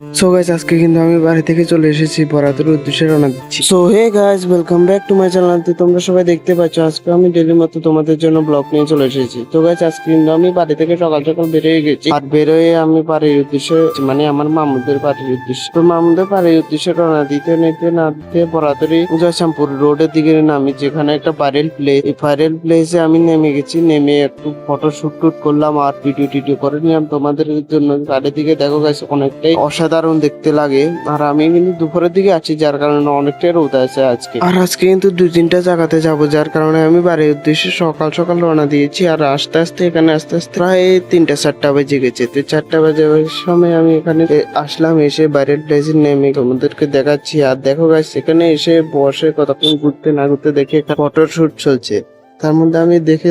So guys আজকে কিন্তু আমি বাড়ি থেকে চলে এসেছি বরাতের উদ্দেশ্যে রওনা দিচ্ছি। So hey guys, welcome back to my channel. তোমরা সবাই দেখতে পাচ্ছ আজকে আমি ডেইলি মতো তোমাদের জন্য ব্লগ নিয়ে চলে এসেছি। তো গাইস আজকে কিন্তু আমি বাড়ি থেকে সকাল সকাল বেরিয়ে গেছি, আর বেরোয় আমি বাড়ির উদ্দেশ্যে মানে আমার মামুদের বাড়ির উদ্দেশ্যে। তো মামুদের বাড়ির উদ্দেশ্যে রওনা দিতে না দিতে বরাতেরই জয়শ্যামপুর রোডের দিকে নামি, যেখানে একটা ভাইরাল প্লেস। এই ভাইরাল প্লেসে আমি নেমে গেছি, নেমে একটু ফটো শুট করলাম আর ভিডিও টিডিও করে নিলাম তোমাদের জন্য। গাড়ি দিকে দেখো গাইস অনেকটাই অসাধারণ দেখতে লাগে। আর আমি কিন্তু দুপুরের দিকে আছি, যার কারণে অনেকটাই রোদ আছে আজকে। আর আজকে কিন্তু 2-3টা জায়গাতে যাব, যার কারণে আমি বাড়ির উদ্দেশ্যে সকাল সকাল রওনা দিয়েছি। আর আস্তে আস্তে এখানে প্রায় 3টা-4টা বেজে গেছে। তো 4টা বাজে সময় আমি এখানে আসলাম, এসে বাইরের প্লেসে নেমে তোমাদেরকে দেখাচ্ছি। আর দেখো গাইস এখানে এসে বসে কতক্ষণ ঘুরতে না ঘুরতে দেখে ফটো শুট চলছে। তার মধ্যে আমি দেখে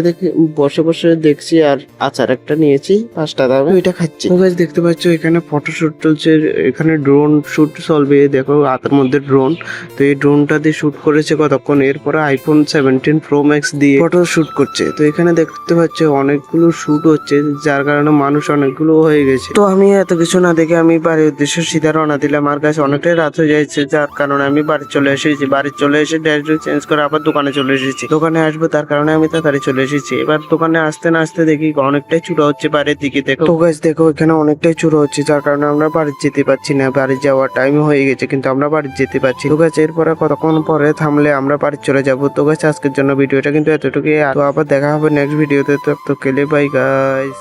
বসে বসে দেখছি, আর আচার একটা নিয়েছি 5টা দামে, ওইটা খাচ্ছি। তো গাইস দেখতে পাচ্ছ এখানে ফটো শুট চলছে, এখানে ড্রোন শুট চলবে। দেখো হাতের মধ্যে ড্রোন, তো এই ড্রোনটা দিয়ে শুট করেছে কতক্ষণ। এরপরে আইফোন 17 প্রো ম্যাক্স দিয়ে ফটো শুট করছে। তো এখানে দেখতে পাচ্ছ অনেকগুলো শুট হচ্ছে, যার কারণে মানুষ অনেকগুলো হয়ে গেছে। তো আমি এত কিছু না দেখে আমি বাড়ির উদ্দেশ্যে সিধা রওনা দিলাম। আর কাছে অনেকটাই রাত হয়ে যাচ্ছে, যার কারণে আমি বাড়ি চলে এসেছি। বাড়ি চলে এসে ড্রেস চেঞ্জ করে আবার দোকানে চলে এসেছি। দোকানে আসবো তার কারণে আমি তাড়াতাড়ি চলে এসেছি। এবার দোকানে আসতে না আসতে দেখি অনেকটাই চূড়া হচ্ছে বাইরের দিকে। দেখো তো গাইস দেখো এখানে অনেকটাই চূড়া হচ্ছে, যার কারণে আমরা বাড়ি যেতে পারছি না। বাড়ি যাওয়ার টাইম হয়ে গেছে কিন্তু আমরা বাড়ি যেতে পারছি। তো গাইস এরপরে কতক্ষণ পরে থামলে আমরা বাড়ি চলে যাবো। তো গাইস আজকের জন্য ভিডিওটা কিন্তু এতটুকুই। তো আবার দেখা হবে নেক্সট ভিডিওতে। তো বাই গাইস।